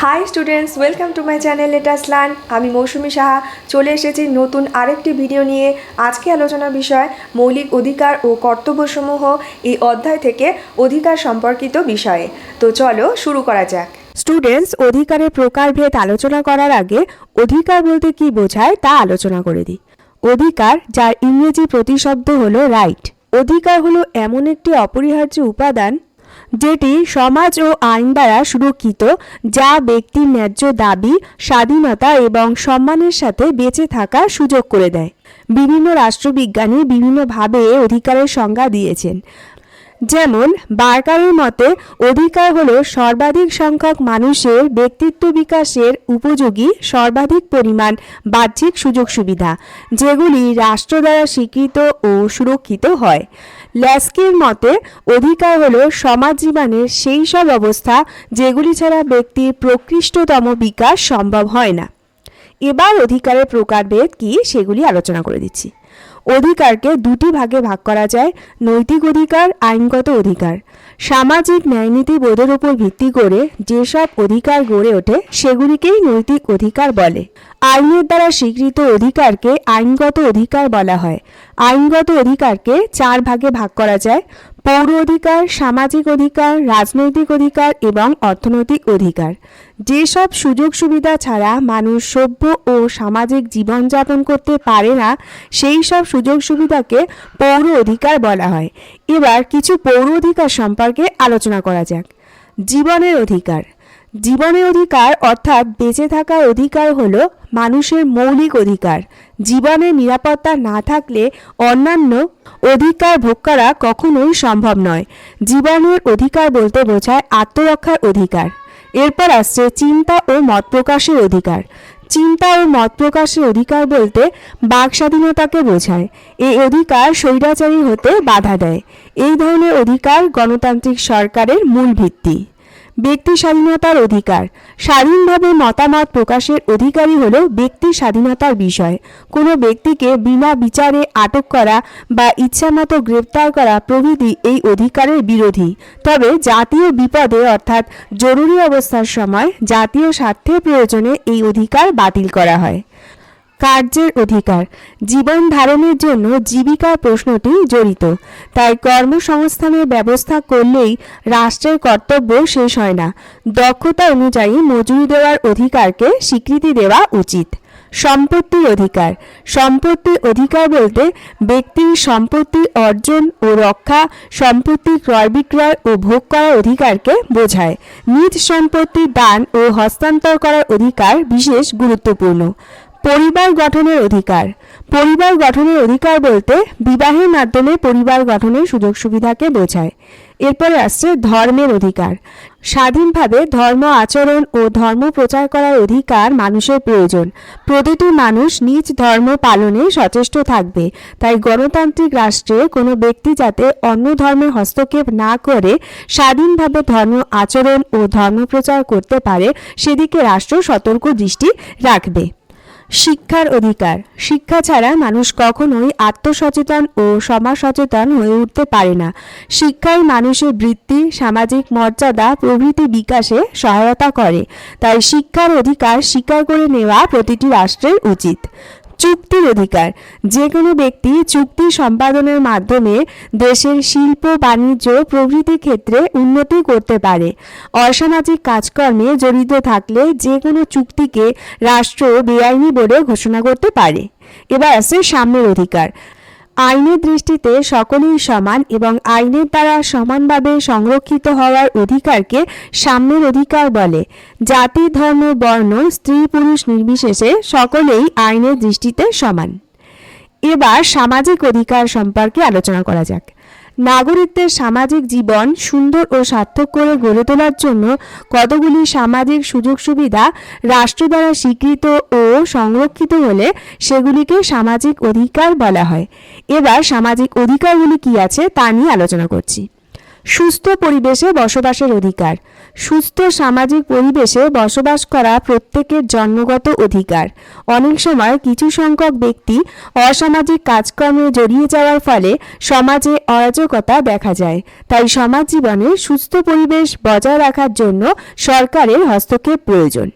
High students welcome to my channel latest learn. आमी मौसुमी साहा चले एसेছি नतून आरेकटी भिडियो निये। आज के आलोचना विषय मौलिक अधिकार और कर्तव्यসমূह এই অধ্যায় থেকে অধিকার সম্পর্কিত বিষয়ে। তো চলো শুরু করা যাক। স্টুডেন্টস, অধিকারের প্রকারভেদ আলোচনা করার আগে অধিকার বলতে কি বোঝায় তা আলোচনা করে দিই। অধিকার, যার ইংরেজি প্রতিশব্দ হলো রাইট। অধিকার হলো এমন একটি অপরিহার্য উপাদান যেটি সমাজ ও আইন দ্বারা সুরক্ষিত, যা ব্যক্তির ন্যায্য দাবি, স্বাধীনতা এবং সম্মানের সাথে বেঁচে থাকার সুযোগ করে দেয়। বিভিন্ন রাষ্ট্রবিজ্ঞানী বিভিন্নভাবে অধিকারের সংজ্ঞা দিয়েছেন। যেমন বার্কারের মতে অধিকার হলো সর্বাধিক সংখ্যক মানুষের ব্যক্তিত্ব বিকাশের উপযোগী সর্বাধিক পরিমাণ বাহ্যিক সুযোগ সুবিধা, যেগুলি রাষ্ট্র দ্বারা স্বীকৃত ও সুরক্ষিত হয়। ল্যাস্কির মতে অধিকার হলো সমাজ জীবনের সেই সব অবস্থা যেগুলি ছাড়া ব্যক্তির প্রকৃষ্টতম বিকাশ সম্ভব হয় না। এবার অধিকারের প্রকারভেদ কি সেগুলি আলোচনা করে দিচ্ছি। অধিকারকে দুটি ভাগে ভাগ করা যায়, নৈতিক অধিকার, আইনগত অধিকার। সামাজিক ন্যায়নীতি বোধের উপর ভিত্তি করে যেসব অধিকার গড়ে ওঠে সেগুলিকেই নৈতিক অধিকার বলে। আইনের দ্বারা স্বীকৃত অধিকারকে আইনগত অধিকার বলা হয়। আইনগত অধিকারকে চার ভাগে ভাগ করা যায়: পৌর অধিকার, সামাজিক অধিকার, রাজনৈতিক অধিকার এবং অর্থনৈতিক অধিকার। যেসব সুযোগ সুবিধা ছাড়া মানুষ সভ্য ও সামাজিক জীবনযাপন করতে পারে না, সেই সব সুযোগ সুবিধাকে পৌর অধিকার বলা হয়। এবার কিছু পৌর অধিকার সম্পর্কে আলোচনা করা যাক। জীবনের অধিকার। জীবনের অধিকার অর্থাৎ বেঁচে থাকার অধিকার হলো মানুষের মৌলিক অধিকার। জীবনের নিরাপত্তা না থাকলে অন্যান্য অধিকার ভোগ করা কখনোই সম্ভব নয়। জীবনের অধিকার বলতে বোঝায় আত্মরক্ষার অধিকার। এরপর আসছে চিন্তা ও মত প্রকাশের অধিকার। চিন্তা ও মত প্রকাশের অধিকার বলতে বাক স্বাধীনতাকে বোঝায়। এই অধিকার স্বৈরাচারী হতে বাধা দেয়। এই ধরনের অধিকার গণতান্ত্রিক সরকারের মূল ভিত্তি। ব্যক্তি স্বাধীনতার অধিকার। স্বাধীনভাবে মতামত প্রকাশের অধিকারই হলো ব্যক্তি স্বাধীনতার বিষয়। কোনো ব্যক্তিকে বিনা বিচারে আটক করা বা ইচ্ছামতো গ্রেপ্তার করা প্রভৃতি এই অধিকারের বিরোধী। তবে জাতীয় বিপদে অর্থাৎ জরুরি অবস্থার সময় জাতীয় স্বার্থের প্রয়োজনে এই অধিকার বাতিল করা হয়। কার্যের অধিকার। জীবন ধারণের জন্য জীবিকার প্রশ্নটি জড়িত, তাই কর্মসংস্থানের ব্যবস্থা করলেই রাষ্ট্রের কর্তব্য শেষ হয় না। দক্ষতা অনুযায়ী মজুরি দেওয়ার অধিকারকে স্বীকৃতি দেওয়া উচিত। সম্পত্তির অধিকার। সম্পত্তির অধিকার বলতে ব্যক্তির সম্পত্তি অর্জন ও রক্ষা, সম্পত্তি ক্রয় বিক্রয় ও ভোগ করার অধিকারকে বোঝায়। নিজ সম্পত্তি দান ও হস্তান্তর করার অধিকার বিশেষ গুরুত্বপূর্ণ। পরিবার গঠনের অধিকার। পরিবার গঠনের অধিকার বলতে বিবাহের মাধ্যমে পরিবার গঠনের সুযোগ সুবিধাকে বোঝায়। এরপরে আসছে ধর্মের অধিকার। স্বাধীনভাবে ধর্ম আচরণ ও ধর্ম প্রচার করার অধিকার মানুষের প্রয়োজন। প্রতিটি মানুষ নিজ ধর্ম পালনে সচেষ্ট থাকবে। তাই গণতান্ত্রিক রাষ্ট্রে কোনো ব্যক্তি যাতে অন্য ধর্মের হস্তক্ষেপ না করে স্বাধীনভাবে ধর্ম আচরণ ও ধর্ম প্রচার করতে পারে, সেদিকে রাষ্ট্র সতর্ক দৃষ্টি রাখবে। শিক্ষার অধিকার। শিক্ষা ছাড়া মানুষ কখনোই আত্মসচেতন ও সমাজ সচেতন হয়ে উঠতে পারে না। শিক্ষাই মানুষের বৃত্তি, সামাজিক মর্যাদা প্রভৃতি বিকাশে সহায়তা করে। তাই শিক্ষার অধিকার স্বীকার করে নেওয়া প্রতিটি রাষ্ট্রের উচিত। চুক্তির অধিকার। যে কোনো ব্যক্তি চুক্তি সম্পাদনের মাধ্যমে দেশের শিল্প, বাণিজ্য প্রভৃতি ক্ষেত্রে উন্নতি করতে পারে। অসামাজিক কাজকর্মে জড়িত থাকলে যে কোনো চুক্তিকে রাষ্ট্র বেআইনি বলে ঘোষণা করতে পারে। এবার আছে সাম্যের অধিকার। আইনের দৃষ্টিতে সকলেই সমান এবং আইনের দ্বারা সমানভাবে সংরক্ষিত হওয়ার অধিকারকে সাম্যের অধিকার বলে। জাতি, ধর্ম, বর্ণ, স্ত্রী পুরুষ নির্বিশেষে সকলেই আইনের দৃষ্টিতে সমান। এবার সামাজিক অধিকার সম্পর্কে আলোচনা করা যাক। নাগরিকদের সামাজিক জীবন সুন্দর ও সার্থক করে গড়ে তোলার জন্য কতগুলি সামাজিক সুযোগ সুবিধা রাষ্ট্র দ্বারা স্বীকৃত ও সংরক্ষিত হলে সেগুলিকে সামাজিক অধিকার বলা হয়। এবার সামাজিক অধিকারগুলি কি আছে তা নিয়ে আলোচনা করছি। সুস্থ পরিবেশে বসবাসের অধিকার। সুস্থ সামাজিক পরিবেশে বসবাস করা প্রত্যেকের জন্মগত অধিকার। অনেক সময় কিছু সংখ্যক ব্যক্তি অসামাজিক কাজকর্মে জড়িয়ে যাওয়ার ফলে সমাজে অরাজকতা দেখা যায়। তাই সমাজ জীবনে সুস্থ পরিবেশ বজায় রাখার জন্য সরকারের হস্তক্ষেপ প্রয়োজন।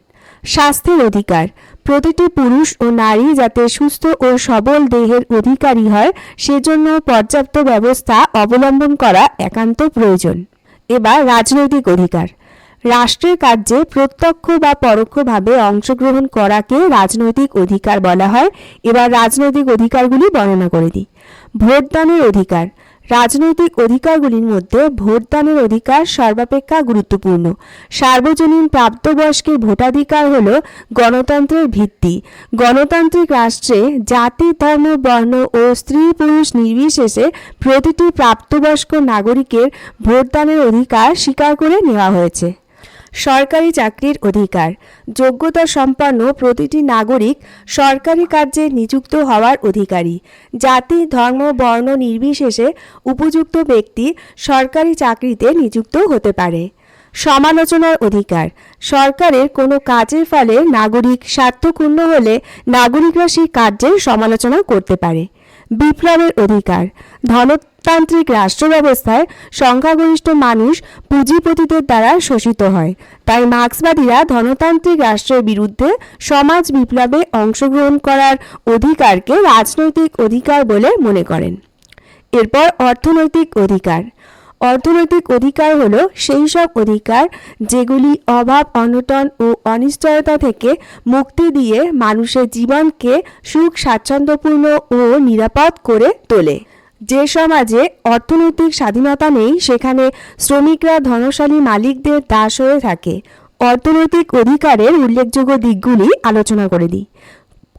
স্বাস্থ্যের অধিকার। প্রতিটি পুরুষ ও নারী যাতে সুস্থ ও সবল দেহের অধিকারী হয় সেজন্য পর্যাপ্ত ব্যবস্থা অবলম্বন করা একান্ত প্রয়োজন। এবার রাজনৈতিক অধিকার। রাষ্ট্রের কার্যে প্রত্যক্ষ বা পরোক্ষভাবে অংশগ্রহণ করাকে রাজনৈতিক অধিকার বলা হয়। এবার রাজনৈতিক অধিকারগুলি বর্ণনা করে দিই। ভোটদানের অধিকার। রাজনৈতিক অধিকারগুলির মধ্যে ভোটদানের অধিকার সর্বাপেক্ষা গুরুত্বপূর্ণ। সার্বজনীন প্রাপ্তবয়স্কের ভোটাধিকার হল গণতন্ত্রের ভিত্তি। গণতান্ত্রিক রাষ্ট্রে জাতি, ধর্ম, বর্ণ ও স্ত্রী পুরুষ নির্বিশেষে প্রতিটি প্রাপ্তবয়স্ক নাগরিকের ভোটদানের অধিকার স্বীকার করে নেওয়া হয়েছে। সরকারি চাকরির অধিকার। যোগ্যতা সম্পন্ন প্রতিটি নাগরিক সরকারি কার্যে নিযুক্ত হওয়ার অধিকারী। জাতি, ধর্ম, বর্ণ নির্বিশেষে উপযুক্ত ব্যক্তি সরকারি চাকরিতে নিযুক্ত হতে পারে। সমালোচনার অধিকার। সরকারের কোনো কাজের ফলে নাগরিক স্বার্থক্ষুণ্ণ হলে নাগরিকরা সেই কার্যের সমালোচনা করতে পারে। বিপ্লবের অধিকার। ধনতান্ত্রিক রাষ্ট্র ব্যবস্থায় সংখ্যাগরিষ্ঠ মানুষ পুঁজিপতিদের দ্বারা শোষিত হয়। তাই মার্ক্সবাদীরা ধনতান্ত্রিক রাষ্ট্রের বিরুদ্ধে সমাজ বিপ্লবে অংশগ্রহণ করার অধিকারকে রাজনৈতিক অধিকার বলে মনে করেন। এরপর অর্থনৈতিক অধিকার। অর্থনৈতিক অধিকার হল সেই সব অধিকার যেগুলি অভাব, অনটন ও অনিশ্চয়তা থেকে মুক্তি দিয়ে মানুষের জীবনকে সুখ, স্বাচ্ছন্দ্যপূর্ণ ও নিরাপদ করে তোলে। যে সমাজে অর্থনৈতিক স্বাধীনতা নেই সেখানে শ্রমিকরা ধনশালী মালিকদের দাস হয়ে থাকে। অর্থনৈতিক অধিকারের উল্লেখযোগ্য দিকগুলি আলোচনা করে দিই।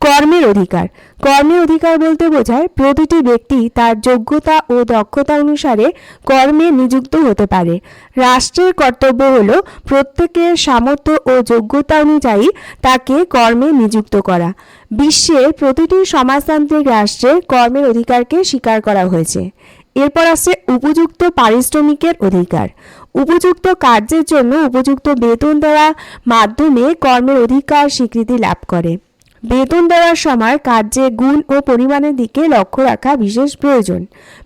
কর্মের অধিকার। কর্মের অধিকার বলতে বোঝায় প্রতিটি ব্যক্তি তার যোগ্যতা ও দক্ষতা অনুসারে কর্মে নিযুক্ত হতে পারে। রাষ্ট্রের কর্তব্য হল প্রত্যেকের সামর্থ্য ও যোগ্যতা অনুযায়ী তাকে কর্মে নিযুক্ত করা। বিশ্বের প্রতিটি সমাজতান্ত্রিক রাষ্ট্রে কর্মের অধিকারকে স্বীকার করা হয়েছে। এরপর আসছে উপযুক্ত পারিশ্রমিকের অধিকার। উপযুক্ত কার্যের জন্য উপযুক্ত বেতন দেওয়ার মাধ্যমে কর্মের অধিকার স্বীকৃতি লাভ করে। বেতন দেওয়ার সময় কার্যের গুণ ও পরিমাণের দিকে লক্ষ্য রাখা বিশেষ প্রয়োজন।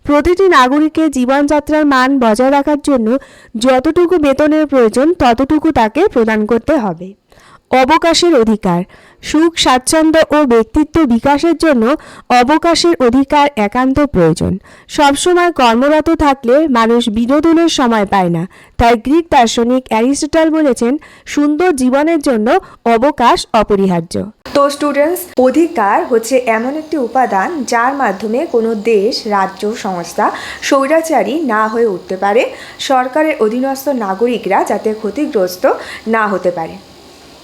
প্রতিটি নাগরিকের জীবনযাত্রার মান বজায় রাখার জন্য যতটুকু বেতনের প্রয়োজন ততটুকু তাকে প্রদান করতে হবে। অবকাশের অধিকার। সুখ, স্বাচ্ছন্দ্য ও ব্যক্তিত্ব বিকাশের জন্য অবকাশের অধিকার একান্ত প্রয়োজন। সবসময় কর্মরত থাকলে মানুষ বিনোদনের সময় পায় না। তাই গ্রিক দার্শনিক অ্যারিস্টটল বলেছেন, সুন্দর জীবনের জন্য অবকাশ অপরিহার্য। তো স্টুডেন্টস, অধিকার হচ্ছে এমন একটি উপাদান যার মাধ্যমে কোনো দেশ, রাজ্য, সংস্থা স্বৈরাচারী না হয়ে উঠতে পারে, সরকারের অধীনস্থ নাগরিকরা যাতে ক্ষতিগ্রস্ত না হতে পারে।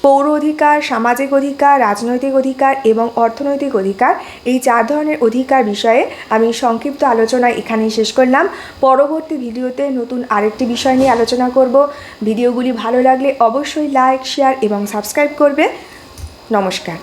পৌর অধিকার, সামাজিক অধিকার, রাজনৈতিক অধিকার এবং অর্থনৈতিক অধিকার, এই 4 ধরনের অধিকার বিষয়ে আমি সংক্ষিপ্ত আলোচনা এখানেই শেষ করলাম। পরবর্তী ভিডিওতে নতুন আরেকটি বিষয় নিয়ে আলোচনা করব। ভিডিওগুলি ভালো লাগলে অবশ্যই লাইক, শেয়ার এবং সাবস্ক্রাইব করবে। নমস্কার।